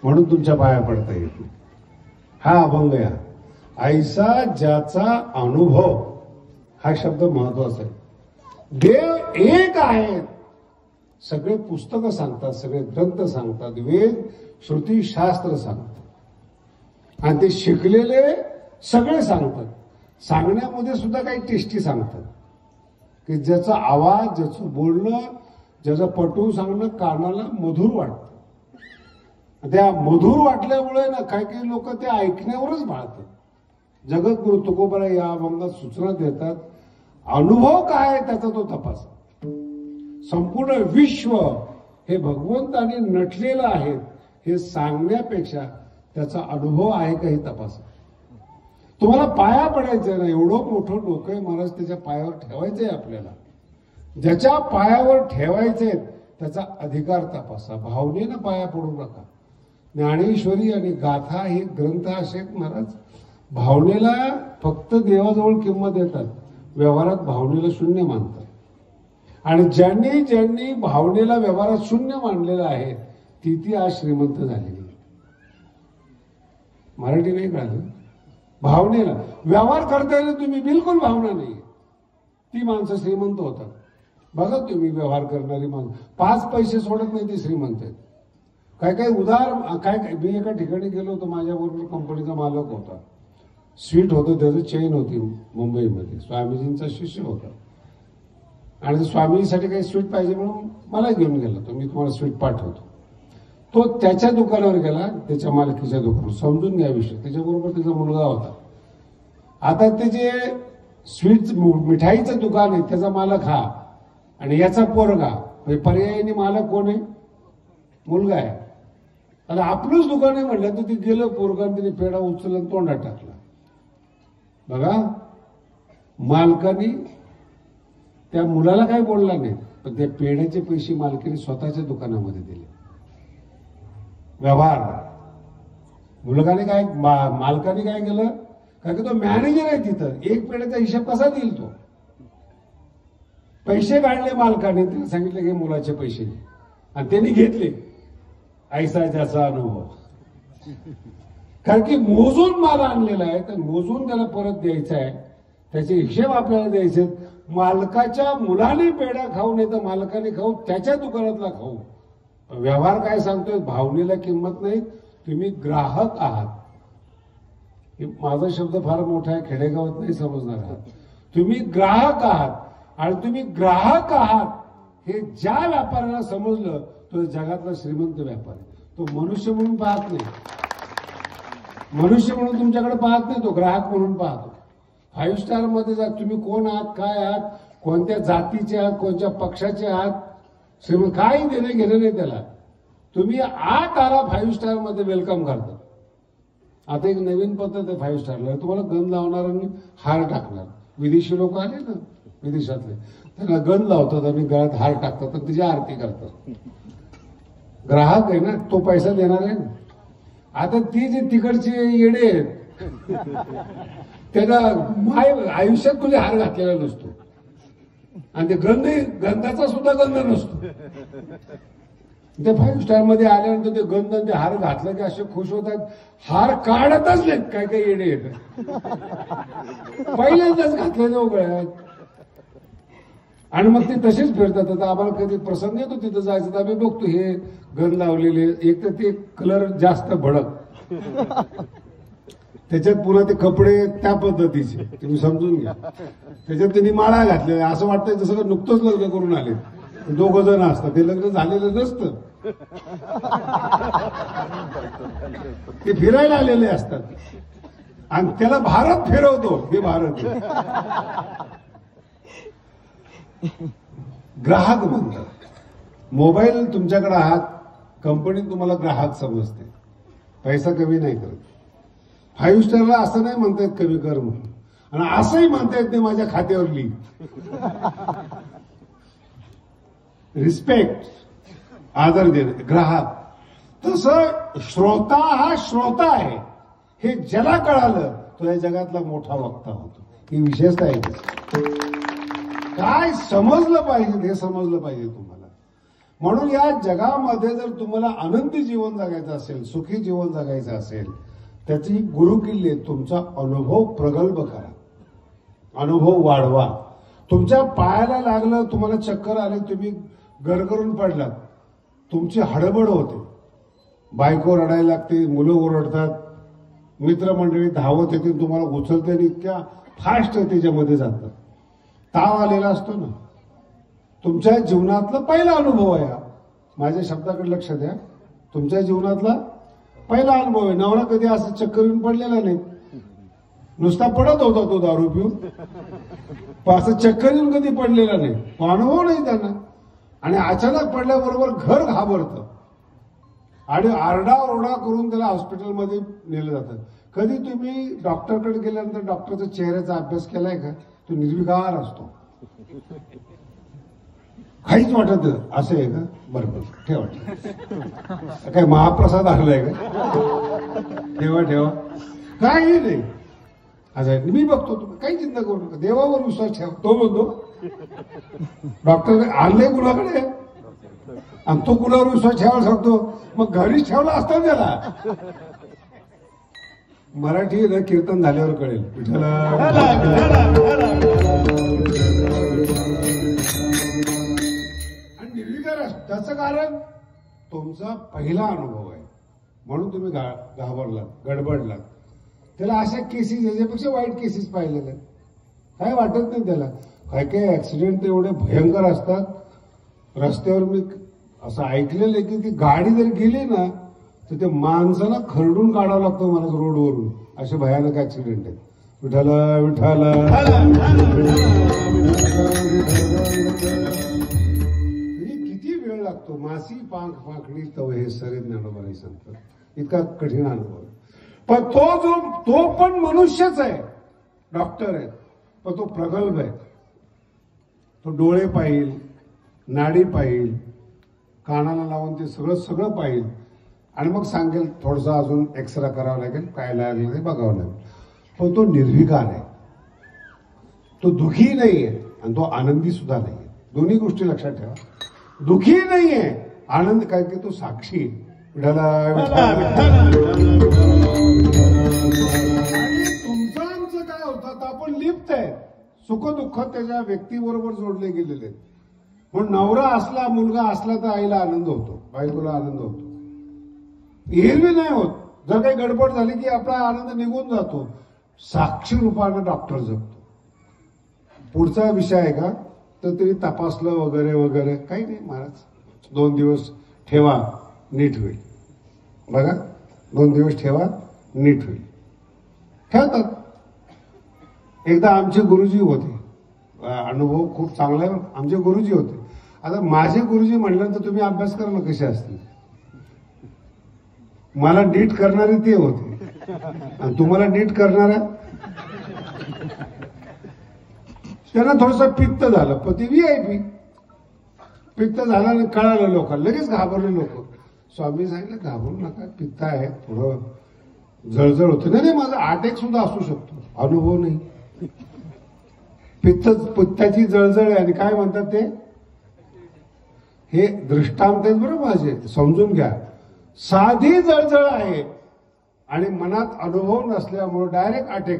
म्हणून तुमच्या पाया पडता येत नाही. हा अभंग या ऐसा ज्याचा अनुभव हा शब्द महत्वाचा आहे. देव एक आहेत. सगळे पुस्तकं सांगतात, सगळे ग्रंथ सांगतात, वेद श्रुती शास्त्र सांगतात आणि ते शिकलेले सगळे सांगतात. सांगण्यामध्ये सुद्धा काही टेस्टी सांगतात की ज्याचा आवाज, ज्याचं बोलणं, ज्याचं पटवून सांगणं कानाला मधुर वाटतं. त्या मधुर वाटल्यामुळे ना काही काही लोक ते ऐकण्यावरच भाळतात. जगद्गुरु तुकोबराय या अभंगात सूचना देतात. अनुभव काय आहे त्याचा तो तपासा. संपूर्ण विश्व हे भगवंताने नटलेलं आहे हे सांगण्यापेक्षा त्याचा अनुभव आहे का हे तपासा. तुम्हाला पाया पडायचंय ना, एवढं मोठं डोकं आहे महाराज, त्याच्या पायावर ठेवायचंय आपल्याला. ज्याच्या पायावर ठेवायचंय त्याचा अधिकार तपासा. भावनेनं पाया पडू नका. ज्ञानेश्वरी आणि गाथा हे ग्रंथ असे आहेत महाराज, भावनेला फक्त देवाजवळ किंमत देतात, व्यवहारात भावनेला शून्य मानतात. आणि ज्यांनी ज्यांनी भावनेला व्यवहारात शून्य मानलेलं आहे ती आज श्रीमंत झालेली. मराठी नाही कळलं. भावनेला व्यवहार करता येईल तुम्ही, बिलकुल भावना नाही, ती माणसं श्रीमंत होतात. बघा तुम्ही व्यवहार करणारी माणसं 5 पैसे सोडत नाही, ती श्रीमंत आहेत. काय काय उदार काय काय. मी एका ठिकाणी गेलो होतो, माझ्याबरोबर कंपनीचा मालक होता. स्वीट होतं, त्याचं चेन होती मुंबईमध्ये, स्वामीजींचा शिष्य होता. आणि स्वामीजीसाठी काही स्वीट पाहिजे म्हणून मला घेऊन गेला. तो मी तुम्हाला स्वीट पाठवतो. तो त्याच्या दुकानावर गेला, त्याच्या मालकीच्या दुकानावर. समजून घ्या विषय. त्याच्याबरोबर त्याचा मुलगा होता. आता ते जे स्वीट मिठाईचं दुकान आहे त्याचा मालक हा आणि याचा पोरगा, पर्यायीने मालक कोण आहे? मुलगा आहे. आणि आपलंच दुकान आहे म्हटलं तर ते गेलं पोरगा, तिने पेढा उचलला तोंडात टाकला. बघा, मालकाने त्या मुलाला काय बोलला नाही, पण त्या पेढ्याचे पैसे मालकीने स्वतःच्या दुकानामध्ये दिले. व्यवहार. मुलगाने काय, मालकाने काय केलं, कारण की तो मॅनेजर आहे तिथं, एक पेढ्याचा हिशोब कसा देईल तो? पैसे काढले मालकाने, त्याने सांगितले की मुलाचे पैसे दे, आणि त्यांनी घेतले. ऐसा ज्याचा अनुभव. कारण की मोजून माल आणलेला आहे, तर मोजून त्याला परत द्यायचा आहे, त्याचे हिशेब आपल्याला द्यायचे. मालकाच्या मुलाने पेढा खाऊ नये तर मालकाने खाऊ, त्याच्या दुकानातला खाऊ. व्यवहार काय सांगतोय? भावनेला किंमत नाही, तुम्ही ग्राहक आहात. माझा शब्द फार मोठा आहे, खेडेगावात नाही समजणार आहात. तुम्ही ग्राहक आहात आणि तुम्ही ग्राहक आहात हे ज्या व्यापाऱ्याला समजलं तो जगातला श्रीमंत व्यापारी. तो मनुष्य म्हणून पाहत नाही, मनुष्य म्हणून तुमच्याकडे पाहत नाही, तो ग्राहक म्हणून पाहतो. 5 स्टार मध्ये जा, तुम्ही कोण आहात, काय आहात, कोणत्या जातीचे आहात, कोणत्या पक्षाचे आहात, श्रीमंत काही देणे घेणं नाही त्याला. तुम्ही आत आला 5 स्टार मध्ये वेलकम करतात. आता एक नवीन पद्धत आहे 5 स्टारला, तुम्हाला गंध लावणार आणि हार टाकणार. विदेशी लोक आले ना विदेशातले, त्यांना गंध लावतात आणि गळ्यात हार टाकतात आणि तिची आरती करतात. ग्राहक आहे ना, तो पैसा देणार आहे ना. आता ती जे तिकडचे येडे आहेत त्याला आयुष्यात कुठे हार घातलेला नसतो आणि ते गंधाचा सुद्धा गंध नसतो. ते 5 स्टार मध्ये आल्यानंतर ते गंध ते हार घातलं की असे खुश होतात, हार काढतच नाहीत. काय काय येडे येतात, पहिल्यांदाच घातलेले उघड्यात आणि मग ते तसेच फिरतात. आता आम्हाला कधी प्रसंग येतो तिथं जायचं तर आम्ही बघतो हे गंध लावलेले, एक तर ते कलर जास्त भडक, त्याच्यात पुन्हा ते कपडे त्या पद्धतीचे, तुम्ही समजून घ्या. त्याच्यात त्यांनी माळा घातलेला, असं वाटतंय जसं का नुकतंच लग्न करून आले. 2 जण असतात, ते लग्न झालेलं नसतं, ते फिरायला आलेले असतात आणि त्याला भारत फिरवतो. हे भारत ग्राहक म्हणतात. मोबाईल तुमच्याकडे आहात, कंपनी तुम्हाला ग्राहक समजते, पैसा कमी नाही करत. 5 स्टारला असं नाही म्हणतायत कमी कर म्हणून, आणि असंही म्हणतायत नाही माझ्या खात्यावर लिही. रिस्पेक्ट, आदर देणे. ग्राहक तसं श्रोता हा श्रोता आहे हे ज्याला कळालं तो या जगातला मोठा वक्ता होतो. ही विशेषता आहे. काय समजलं पाहिजे हे समजलं पाहिजे तुम्हाला. म्हणून या जगामध्ये जर तुम्हाला आनंदी जीवन जगायचं असेल, सुखी जीवन जगायचं असेल, त्याची गुरुकिल्ली आहे, तुमचा अनुभव प्रगल्भ करा, अनुभव वाढवा. तुमच्या पायाला लागलं, तुम्हाला चक्कर आले, तुम्ही गरगरून पडलात, तुमची हडबड होते, बायको रडायला लागते, मुलं ओरडतात, मित्रमंडळी धावत येते, तुम्हाला उचलते आणि इतक्या फास्ट त्याच्यामध्ये जातात. ताव आलेला असतो ना, तुमच्या जीवनातला पहिला अनुभव आहे हा. माझ्या शब्दाकडे लक्ष द्या. तुमच्या जीवनातला पहिला अनुभव आहे. नवरा कधी असं चक्कर येऊन पडलेला नाही, नुसता पडत होता तो दारू पिऊन, असं चक्कर येऊन कधी पडलेला नाही, तो अनुभव नाही त्यांना. आणि अचानक पडल्याबरोबर घर घाबरतं आणि आरडाओरडा करून त्याला हॉस्पिटलमध्ये नेलं जातं. कधी तुम्ही डॉक्टरकडे गेल्यानंतर डॉक्टरचा चेहऱ्याचा अभ्यास केलाय का? तो निर्विकार असतो, काहीच वाटत असं आहे का? बरोबर, ठेवा, काय महाप्रसाद आणलाय का? ठेवा ठेवा, काही नाही. असं मी बघतो, तुम्ही काही चिंता करू नका, देवावर विश्वास ठेवा. तो म्हणतो डॉक्टर आणलंय कुणाकडे आणि तो कुणावर विश्वास ठेवायला सांगतो, मग घरीच ठेवला असता त्याला. मराठी कीर्तन झाल्यावर कळेल. आणि निर्विकार त्याचं कारण तुमचा पहिला अनुभव आहे, म्हणून तुम्ही घाबरलात, गडबडलात. त्याला अशा केसेस, याच्यापेक्षा वाईट केसेस पाहिलेल्या, काय वाटत नाही त्याला. काय काय ऍक्सिडेंट एवढे भयंकर असतात रस्त्यावर. मी असं ऐकलेलं आहे की ती गाडी जर गेली ना तर ते माणसाला खरडून काढावं लागतं मला रोडवरून, असे भयानक ऍक्सिडेंट आहेत. विठाला विठाला किती वेळ लागतो. मासी पांख पाखडी तव हे सरे ज्ञानोबा सांगतात, इतका कठीण अनुभव आहे. पण तो पण मनुष्यच आहे, डॉक्टर आहे, पण तो प्रगल्भ आहे. तो डोळे पाहिल, नाडी पाहिल, कानाला लावून ते सगळं पाहिल आणि मग सांगेल थोडंसं अजून एक्सरा करावा लागेल, काय लागेल ते बघावं लागेल. पण तो निर्विकार आहे, तो दुखी नाहीये आणि तो आनंदी सुद्धा नाहीये. दोन्ही गोष्टी लक्षात ठेवा. दुखी नाहीये, आनंद काय की तो साक्षी. आणि तुमचं आमचं काय होतं, तर आपण लिप्त आहे, सुख दुःख त्याच्या व्यक्तीबरोबर जोडले गेलेले आहेत. म्हणून नवरा असला, मुलगा असला तर आईला आनंद होतो, बायकोला आनंद होतो, एरवी नाही होत. जर काही गडबड झाली की आपला आनंद निघून जातो. साक्षी रूपानं डॉक्टर जगतो. पुढचा विषय आहे का, तर तरी तपासलं वगैरे वगैरे काही नाही. महाराज 2 दिवस ठेवा, नीट होईल. बघा, 2 दिवस ठेवा, नीट होईल. ठेवतात. एकदा आमचे गुरुजी होते, अनुभव खूप चांगला आहे. आमचे गुरुजी होते. आता माझे गुरुजी म्हटल्यानंतर तुम्ही अभ्यास करा ना कसे असतील. मला नीट करणारे ते होते आणि तुम्हाला नीट करणारा त्यांना थोडस पित्त झालं, पण ते VIP पित्त झालं आणि कळालं लोकांना, लगेच घाबरले लोक. स्वामी सांगितलं घाबरू नका, पित्त आहे, थोडं जळजळ होते. नाही, माझा अटॅक सुद्धा असू शकतो, अनुभव नाही. पित्ताची जळजळ आहे. आणि काय म्हणतात ते, हे दृष्टांत आहेत बरं माझे, समजून घ्या. साधी जळजळ आहे आणि मनात अनुभव नसल्यामुळे डायरेक्ट अटॅक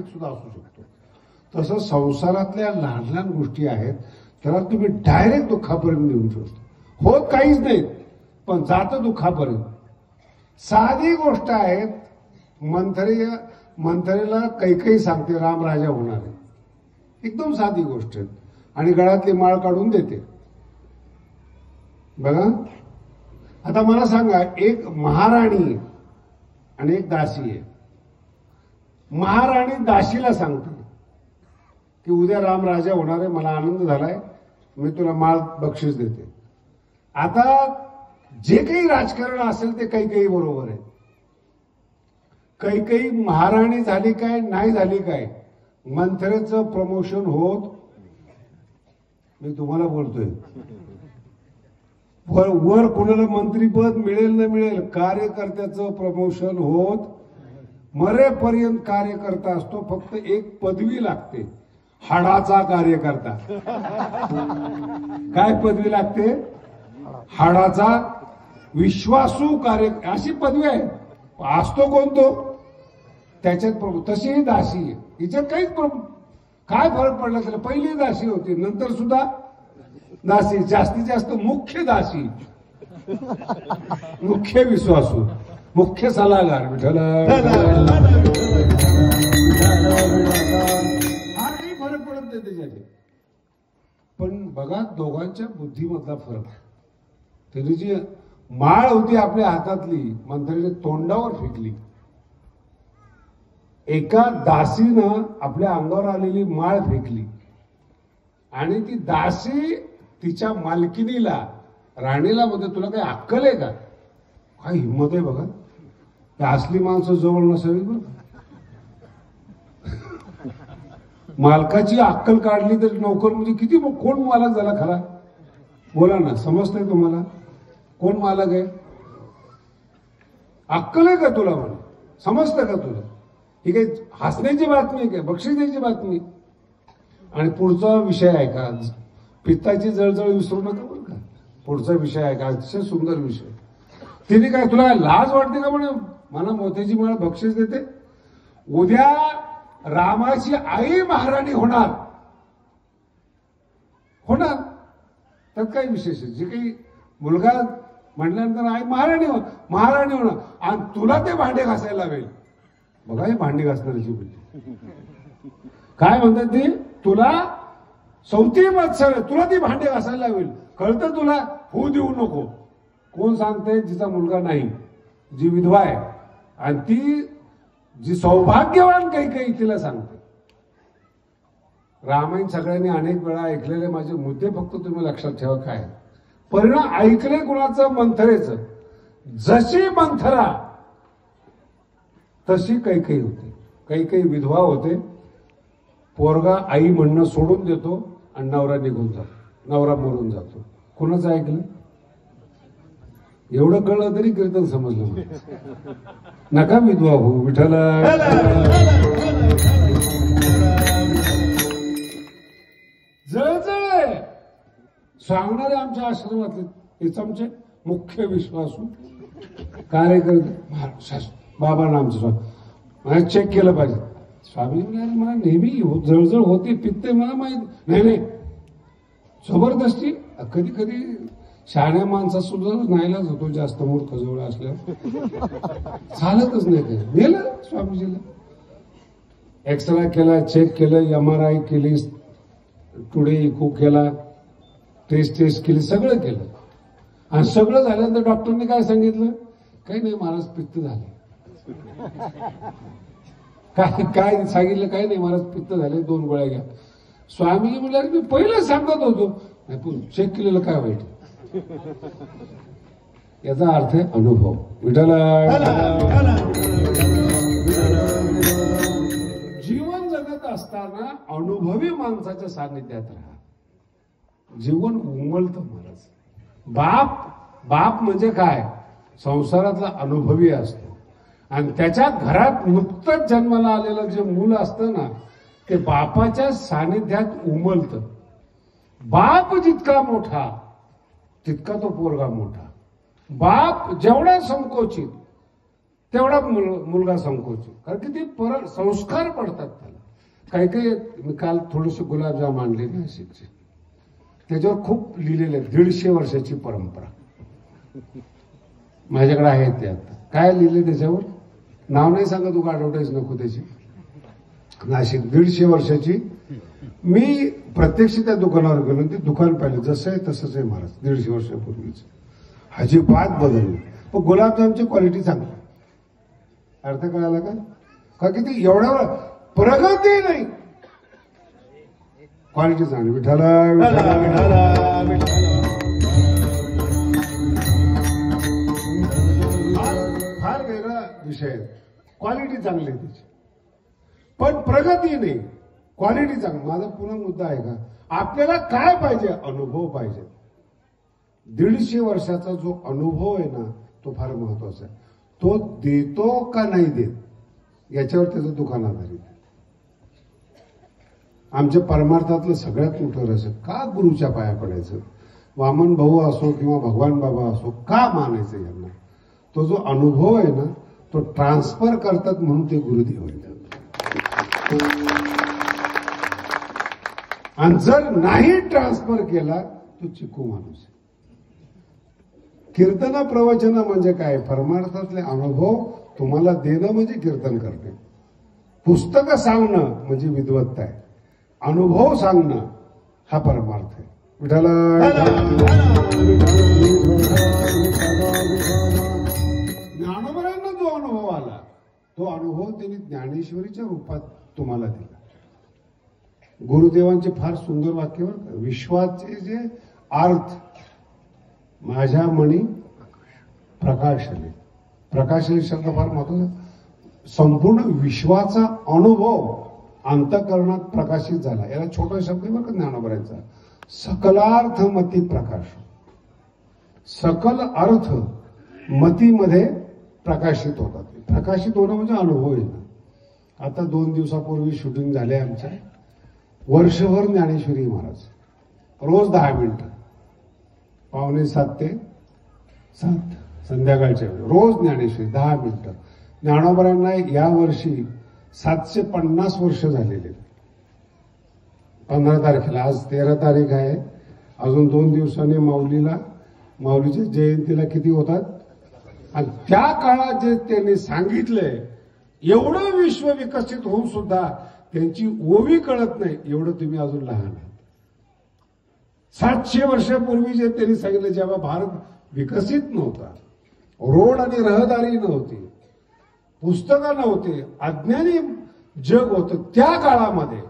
सुद्धा असू शकतो. तसं संसारातल्या लहान लहान गोष्टी आहेत, त्याला तुम्ही डायरेक्ट दुःखापर्यंत नेऊन ठेवतो. होत काहीच नाही, पण जातं दुःखापर्यंत. साधी गोष्ट आहे. मंथरेला कैकेयी सांगते राम राजा होणार आहे, एकदम साधी गोष्ट आहे, आणि गळ्यातली माळ काढून देते. बघा, आता मला सांगा, एक महाराणी आणि एक दासी आहे. महाराणी दासीला सांगते की उद्या राम राजा होणार आहे, मला आनंद झालाय, मी तुला माळ बक्षीस देते. आता जे काही राजकारण असेल ते कैकेयी बरोबर आहे. कैकेयी महाराणी झाली काय, नाही झाली काय, मंथरेचं प्रमोशन होत, मी तुम्हाला बोलतोय, वर कोणाला मंत्रीपद मिळेल न मिळेल, कार्यकर्त्याचं प्रमोशन होत मरेपर्यंत कार्यकर्ता असतो. फक्त एक पदवी लागते, हाडाचा कार्यकर्ता. काय पदवी लागते? हाडाचा विश्वासू कार्य अशी पदवी आहे. असतो कोण तो त्याच्यात प्रभू. तशी ही दासी आहे, हिच्यात काहीच प्रभू काय फरक पडला त्याला. पहिली दासी होती, नंतर सुद्धा दासी, जास्तीत जास्त मुख्य दासी, मुख्य विश्वासू, मुख्य सल्लागार. विठ्ठल हा काही फरक पडत नाही त्याच्याने. पण बघा दोघांच्या बुद्धीमधला फरक. त्याची जी माळ होती आपल्या हातातली मंत्र्याने तोंडावर फेकली. एका दासीनं आपल्या अंगावर आलेली माळ फेकली आणि ती दासी तिच्या मालकिनीला, राणीला मध्ये तुला काही अक्कल आहे का? काय हिंमत आहे बघा. त्या असली माणसं जवळ नसावी बघ. मालकाची अक्कल काढली तर नोकर म्हणजे किती कोण मालक झाला खरा? बोला ना, समजतंय तुम्हाला? कोण मालक आहे? अक्कल आहे का तुला? म्हणे समजतं का तुला? ही काही हसण्याची बातमी आहे काय? बक्षीस द्यायची बातमी. आणि पुढचा विषय आहे का, पित्ताची जळजळ विसरू नका बरं का. पुढचा विषय आहे का, अतिशय सुंदर विषय. तिने काय तुला लाज वाटते का म्हणे मला मोत्याची माळ बक्षीस देते? उद्या रामाची आई महाराणी होणार होणार त्यात काही विशेष आहे. जे काही मुलगा म्हटल्यानंतर आई महाराणी होणार आणि तुला ते भांडे घासायला लावेल. बघा हे भांडी घासणाऱ्याची बुद्धी. काय म्हणतात ती? तुला सौती मत्सर, तुला ती भांडे घासायला लावेल. कळतं तुला? होऊ देऊ नको. कोण सांगते? जिचा मुलगा नाही, जी विधवा आहे आणि ती जी सौभाग्यवान काही तिला सांगते. रामायण सगळ्यांनी अनेक वेळा ऐकलेले माझे मुद्दे फक्त तुम्ही लक्षात ठेवा. काय परिणाम ऐकले कुणाचं? मंथरेचं. जशी मंथरा तशी काही होते. काही विधवा होते. पोरगा आई म्हणणं सोडून देतो आणि नवरा निघून जातो, नवरा मरून जातो. कोणाचं ऐकलं? एवढं कळलं तरी कीर्तन समजलं. नका विधवा हो. विठ्ठल जळजळ आहे. सांगणारे आमच्या आश्रमातले हे चमचे मुख्य विश्वासू कार्यकर्ते. बाबांना आमचं स्वामी चेक केलं पाहिजे. स्वामी म्हणाले मला नेहमी जळजळ होते, पित्त मला माहित नाही. जबरदस्ती कधी कधी शहाण्या माणसा सुद्धा नाहीलाच होतो. जास्त मूर्ख जवळ असल्यावर चालतच नाही. काही गेलं स्वामीजीला. एक्सरे केला, चेक केलं, MRI केली, टुडे इको केला, टेस्ट केली, सगळं केलं. आणि सगळं झाल्यानंतर डॉक्टरने काय सांगितलं? काही नाही महाराज पित्त झाले. काय सांगितलं? काही नाही महाराज पित्त झाले, 2 गोळ्या घ्या. स्वामीजी म्हणाले मी पहिलं सांगत होतो. चेक केलेलं काय वाईट? याचा अर्थ आहे अनुभव. जीवन जगत असताना अनुभवी माणसाच्या सानिध्यात राहा. जीवन उमलतं महाराज. बाप म्हणजे काय? संसारातला अनुभवी असतो आणि त्याच्या घरात नुकतंच जन्माला आलेलं जे मूल असतं ना, ते बापाच्या सानिध्यात उमलतं. बाप जितका मोठा तितका तो पोरगा मोठा. बाप जेवढा संकोचित तेवढा मुलगा संकोचित. कारण की ते संस्कार पडतात त्याला. काही मी काल थोडेसे गुलाबजाम आणले नाशिकचे, त्याच्यावर खूप लिहिलेले 150 वर्षाची परंपरा माझ्याकडे आहे. ते आता काय लिहिले त्याच्यावर नाव नाही सांगत, तू ऍडव्हर्टाईज नको त्याची. नाशिक 150 वर्षाची. मी प्रत्यक्ष त्या दुकानावर गेलो, ते दुकान पाहिलं, जसं आहे तसंच आहे महाराज. 150 वर्षापूर्वीच अजिबात बदलली. पण गुलाबजामची क्वालिटी चांगली. अर्थ कळाला का? का किती एवढ्या प्रगती नाही, क्वालिटी चांगली. विठाला फार वेगळा विषय आहे. क्वालिटी चांगली आहे त्याची, पण प्रगती नाही, क्वालिटी चांगली. माझा पुन्हा मुद्दा आहे का, आपल्याला काय पाहिजे? अनुभव पाहिजे. 150 वर्षाचा जो अनुभव आहे ना, तो फार महत्वाचा आहे. तो देतो का नाही देत याच्यावर त्याचं दुकान आधारित आहे. आमच्या परमार्थातलं सगळ्यात मोठं रहस्य, का गुरुच्या पाया पडायचं, वामन भाऊ असो किंवा भगवान बाबा असो, का मानायचं यांना? तो जो अनुभव आहे ना, तो ट्रान्सफर करतात म्हणून ते गुरुदेव आहेत. आणि जर नाही ट्रान्सफर केला तो चिकू माणूस आहे. कीर्तन प्रवचन म्हणजे काय? परमार्थातले अनुभव तुम्हाला देणं म्हणजे कीर्तन करणे. पुस्तकं सांगणं म्हणजे विद्वत्ता आहे. अनुभव सांगणं हा परमार्थ आहे. विठाला ज्ञानोबरांना जो अनुभव आला, तो अनुभव त्यांनी ज्ञानेश्वरीच्या रूपात तुम्हाला दिला. गुरुदेवांचे फार सुंदर वाक्य बरं का. विश्वाचे जे अर्थ माझ्या मनी प्रकाशले. प्रकाशले शब्द फार महत्वाचा. संपूर्ण विश्वाचा अनुभव अंतःकरणात प्रकाशित झाला. याला छोटा शब्द बरं का ज्ञानोबरांचा. सकलार्थ मती प्रकाश. सकल अर्थ मतीमध्ये प्रकाशित होतात. प्रकाशित होणं म्हणजे अनुभव येणं. आता 2 दिवसापूर्वी शूटिंग झाले आमच्या. वर्षभर ज्ञानेश्वरी महाराज रोज 10 मिनिटं, 6:45 ते 7 संध्याकाळच्या वेळी रोज ज्ञानेश्वरी 10 मिनिटं. ज्ञानोबरांना या वर्षी 750 वर्ष झालेले. 15 तारखेला, आज 13 तारीख आहे. अजून 2 दिवसांनी माऊलीच्या जयंतीला किती होतात? आणि त्या काळात जे त्यांनी सांगितलंय, एवढं विश्व विकसित होऊन सुद्धा त्यांची ओवी कळत नाही, एवढं तुम्ही अजून लहान आहात. 700 वर्षापूर्वी जे त्यांनी सांगितलं, जेव्हा भारत विकसित नव्हता, रोड आणि रहदारी नव्हती, पुस्तकं नव्हते, अज्ञानी जग होतं, त्या काळामध्ये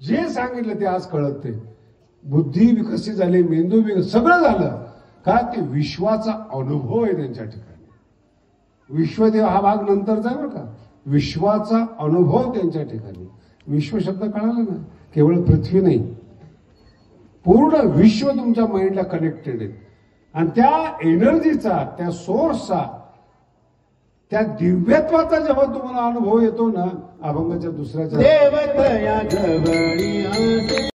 जे सांगितलं ते आज कळत नाही. बुद्धी विकसित झाली, मेंदू विकसित, सगळं झालं का? ते विश्वाचा अनुभव आहे त्यांच्या ठिकाणी. विश्वदेव हा भाग नंतरचा आहे बरं का. विश्वाचा अनुभव त्यांच्या ठिकाणी. विश्व शब्द कळाला ना, केवळ पृथ्वी नाही, पूर्ण विश्व तुमच्या माइंडला कनेक्टेड आहे. आणि त्या एनर्जीचा, त्या सोर्सचा, त्या दिव्यत्वाचा जेव्हा तुम्हाला अनुभव येतो ना, अभंगाच्या दुसऱ्याच्या